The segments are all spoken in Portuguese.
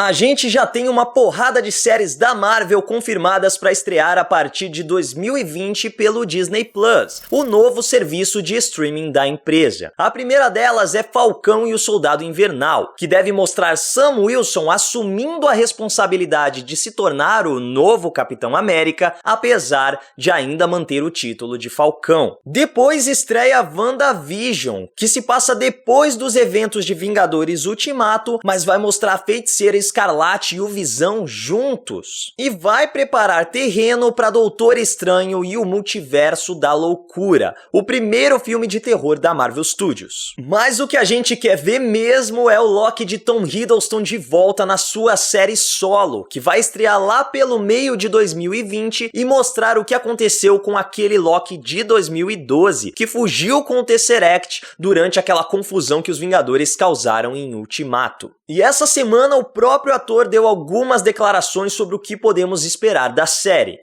A gente já tem uma porrada de séries da Marvel confirmadas para estrear a partir de 2020 pelo Disney Plus, o novo serviço de streaming da empresa. A primeira delas é Falcão e o Soldado Invernal, que deve mostrar Sam Wilson assumindo a responsabilidade de se tornar o novo Capitão América, apesar de ainda manter o título de Falcão. Depois estreia WandaVision, que se passa depois dos eventos de Vingadores Ultimato, mas vai mostrar a Feiticeira Escarlate e o Visão juntos. E vai preparar terreno para Doutor Estranho e o Multiverso da Loucura, o primeiro filme de terror da Marvel Studios. Mas o que a gente quer ver mesmo é o Loki de Tom Hiddleston de volta na sua série solo, que vai estrear lá pelo meio de 2020 e mostrar o que aconteceu com aquele Loki de 2012, que fugiu com o Tesseract durante aquela confusão que os Vingadores causaram em Ultimato. E essa semana o próprio ator deu algumas declarações sobre o que podemos esperar da série.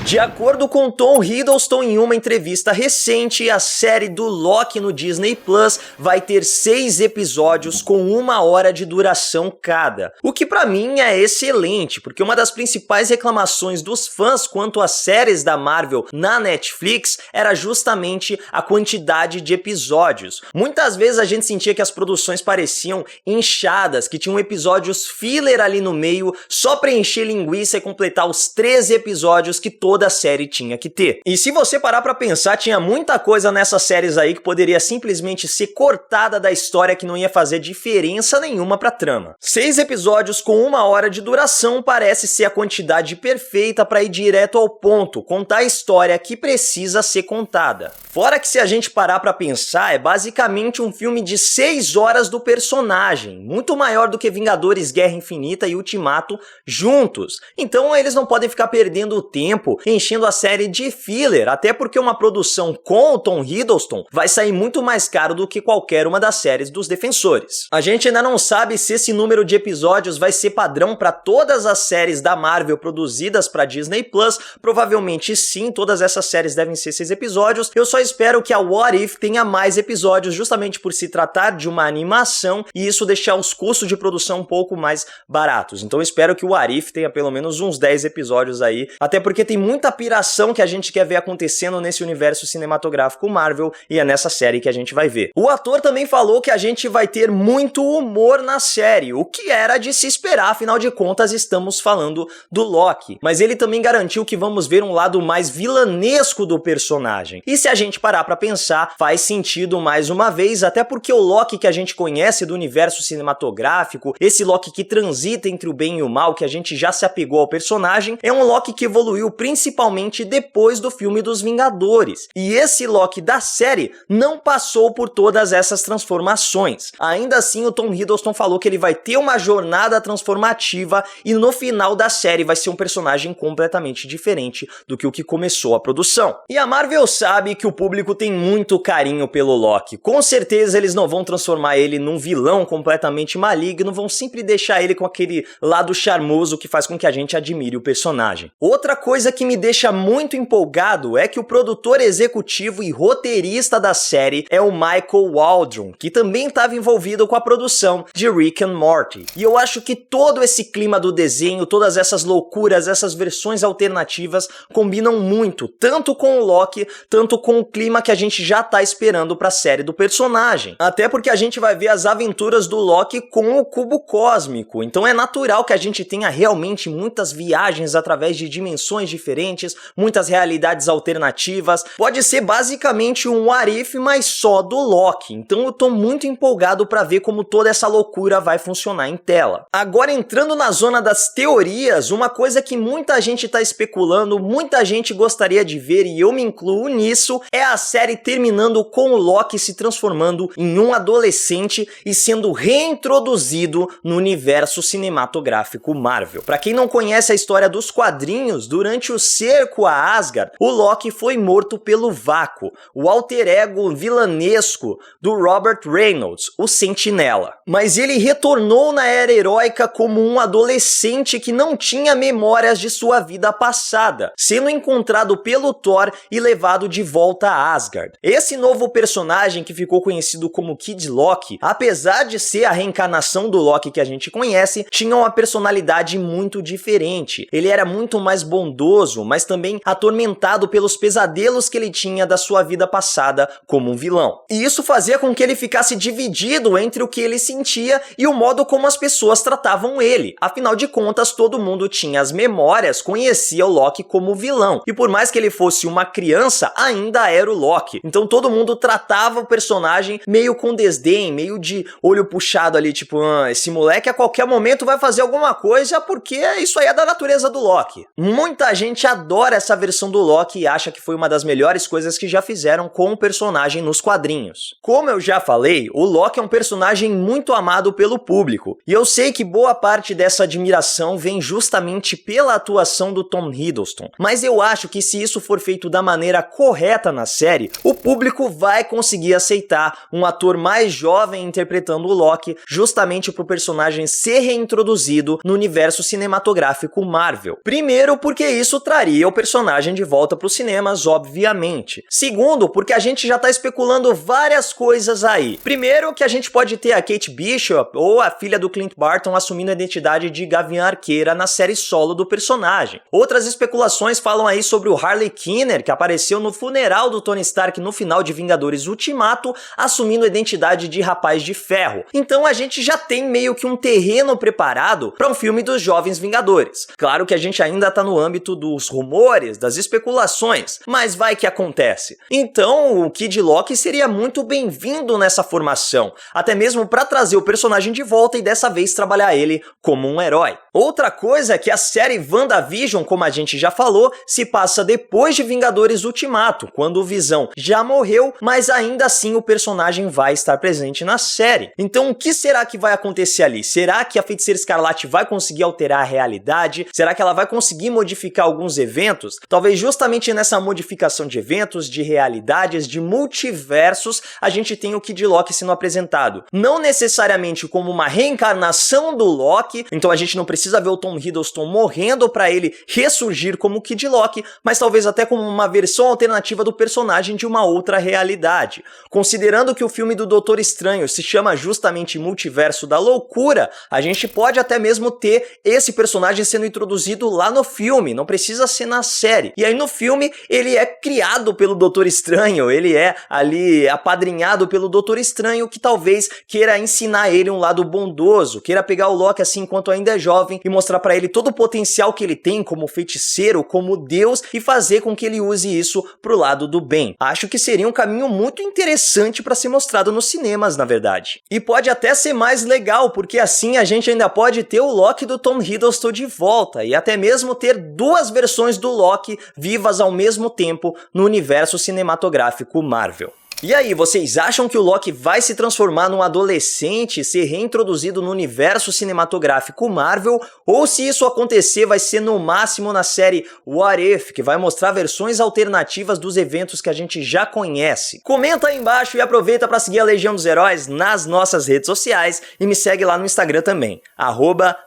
De acordo com Tom Hiddleston em uma entrevista recente, a série do Loki no Disney Plus vai ter 6 episódios com 1 hora de duração cada. O que pra mim é excelente, porque uma das principais reclamações dos fãs quanto às séries da Marvel na Netflix era justamente a quantidade de episódios. Muitas vezes a gente sentia que as produções pareciam inchadas, que tinham episódios filler ali no meio, só pra encher linguiça e completar os 13 episódios que toda a série tinha que ter. E se você parar pra pensar, tinha muita coisa nessas séries aí que poderia simplesmente ser cortada da história, que não ia fazer diferença nenhuma pra trama. 6 episódios com 1 hora de duração parece ser a quantidade perfeita pra ir direto ao ponto, contar a história que precisa ser contada. Fora que, se a gente parar pra pensar, é basicamente um filme de 6 horas do personagem, muito maior do que Vingadores Guerra Infinita e Ultimato juntos. Então eles não podem ficar perdendo tempo enchendo a série de filler, até porque uma produção com o Tom Hiddleston vai sair muito mais caro do que qualquer uma das séries dos Defensores. A gente ainda não sabe se esse número de episódios vai ser padrão para todas as séries da Marvel produzidas para Disney Plus. Provavelmente sim, todas essas séries devem ser 6 episódios. Eu só espero que a What If tenha mais episódios, justamente por se tratar de uma animação e isso deixar os custos de produção um pouco mais baratos. Então eu espero que o What If tenha pelo menos uns 10 episódios aí, até porque tem muita piração que a gente quer ver acontecendo nesse universo cinematográfico Marvel, e é nessa série que a gente vai ver. O ator também falou que a gente vai ter muito humor na série, o que era de se esperar, afinal de contas estamos falando do Loki. Mas ele também garantiu que vamos ver um lado mais vilanesco do personagem. E se a gente parar pra pensar, faz sentido mais uma vez, até porque o Loki que a gente conhece do universo cinematográfico, esse Loki que transita entre o bem e o mal, que a gente já se apegou ao personagem, é um Loki que evoluiu principalmente depois do filme dos Vingadores. E esse Loki da série não passou por todas essas transformações. Ainda assim, o Tom Hiddleston falou que ele vai ter uma jornada transformativa e no final da série vai ser um personagem completamente diferente do que o que começou a produção. E a Marvel sabe que o público tem muito carinho pelo Loki. Com certeza eles não vão transformar ele num vilão completamente maligno, vão sempre deixar ele com aquele lado charmoso que faz com que a gente admire o personagem. Outra coisa que me deixa muito empolgado é que o produtor executivo e roteirista da série é o Michael Waldron, que também estava envolvido com a produção de Rick and Morty. E eu acho que todo esse clima do desenho, todas essas loucuras, essas versões alternativas combinam muito, tanto com o Loki, tanto com o clima que a gente já tá esperando pra série do personagem. Até porque a gente vai ver as aventuras do Loki com o cubo cósmico, então é natural que a gente tenha realmente muitas viagens através de dimensões diferentes, muitas realidades alternativas. Pode ser basicamente um What If, mas só do Loki. Então eu tô muito empolgado pra ver como toda essa loucura vai funcionar em tela. Agora, entrando na zona das teorias, uma coisa que muita gente tá especulando, muita gente gostaria de ver, e eu me incluo nisso, é a série terminando com o Loki se transformando em um adolescente e sendo reintroduzido no universo cinematográfico Marvel. Pra quem não conhece a história dos quadrinhos, durante os cerco a Asgard, o Loki foi morto pelo Vácuo, o alter ego vilanesco do Robert Reynolds, o Sentinela. Mas ele retornou na Era Heróica como um adolescente que não tinha memórias de sua vida passada, sendo encontrado pelo Thor e levado de volta a Asgard. Esse novo personagem, que ficou conhecido como Kid Loki, apesar de ser a reencarnação do Loki que a gente conhece, tinha uma personalidade muito diferente. Ele era muito mais bondoso, mas também atormentado pelos pesadelos que ele tinha da sua vida passada como um vilão. E isso fazia com que ele ficasse dividido entre o que ele sentia e o modo como as pessoas tratavam ele. Afinal de contas, todo mundo tinha as memórias, conhecia o Loki como vilão. E por mais que ele fosse uma criança, ainda era o Loki. Então todo mundo tratava o personagem meio com desdém, meio de olho puxado ali, tipo, esse moleque a qualquer momento vai fazer alguma coisa porque isso aí é da natureza do Loki. Muita gente adora essa versão do Loki e acha que foi uma das melhores coisas que já fizeram com o personagem nos quadrinhos. Como eu já falei, o Loki é um personagem muito amado pelo público, e eu sei que boa parte dessa admiração vem justamente pela atuação do Tom Hiddleston, mas eu acho que se isso for feito da maneira correta na série, o público vai conseguir aceitar um ator mais jovem interpretando o Loki, justamente para o personagem ser reintroduzido no universo cinematográfico Marvel. Primeiro, porque isso traria o personagem de volta para os cinemas, obviamente. Segundo, porque a gente já está especulando várias coisas aí. Primeiro, que a gente pode ter a Kate Bishop ou a filha do Clint Barton assumindo a identidade de Gavião Arqueira na série solo do personagem. Outras especulações falam aí sobre o Harley Quinner, que apareceu no funeral do Tony Stark no final de Vingadores Ultimato, assumindo a identidade de Rapaz de Ferro. Então a gente já tem meio que um terreno preparado para um filme dos Jovens Vingadores. Claro que a gente ainda está no âmbito dos rumores, das especulações, mas vai que acontece. Então o Kid Loki seria muito bem-vindo nessa formação, até mesmo para trazer o personagem de volta e dessa vez trabalhar ele como um herói. Outra coisa é que a série WandaVision, como a gente já falou, se passa depois de Vingadores Ultimato, quando o Visão já morreu, mas ainda assim o personagem vai estar presente na série. Então o que será que vai acontecer ali? Será que a Feiticeira Escarlate vai conseguir alterar a realidade? Será que ela vai conseguir modificar alguns eventos? Talvez justamente nessa modificação de eventos, de realidades, de multiversos, a gente tenha o Kid Loki sendo apresentado. Não necessariamente como uma reencarnação do Loki, então a gente não precisa ver o Tom Hiddleston morrendo para ele ressurgir como Kid Loki, mas talvez até como uma versão alternativa do personagem de uma outra realidade. Considerando que o filme do Doutor Estranho se chama justamente Multiverso da Loucura, a gente pode até mesmo ter esse personagem sendo introduzido lá no filme, não precisa ser na série. E aí no filme ele é criado pelo Doutor Estranho, ele é ali apadrinhado pelo Doutor Estranho, que talvez queira ensinar ele um lado bondoso, queira pegar o Loki assim enquanto ainda é jovem e mostrar pra ele todo o potencial que ele tem como feiticeiro, como deus, e fazer com que ele use isso pro lado do bem. Acho que seria um caminho muito interessante para ser mostrado nos cinemas, na verdade. E pode até ser mais legal, porque assim a gente ainda pode ter o Loki do Tom Hiddleston de volta, e até mesmo ter duas versões do Loki vivas ao mesmo tempo no universo cinematográfico Marvel. E aí, vocês acham que o Loki vai se transformar num adolescente e ser reintroduzido no universo cinematográfico Marvel? Ou se isso acontecer, vai ser no máximo na série What If, que vai mostrar versões alternativas dos eventos que a gente já conhece? Comenta aí embaixo e aproveita para seguir a Legião dos Heróis nas nossas redes sociais e me segue lá no Instagram também,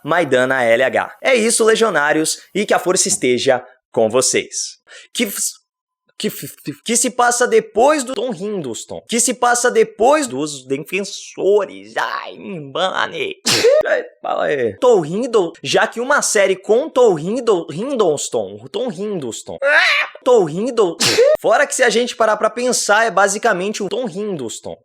@MaidanALH. É isso, legionários, e que a força esteja com vocês. Que se passa depois do Tom Hiddleston. Que se passa depois dos Defensores. Ai, mane. Fala aí. Tom Hiddleston, já que uma série com Tom Hiddleston. Fora que se a gente parar pra pensar, é basicamente o Tom Hiddleston.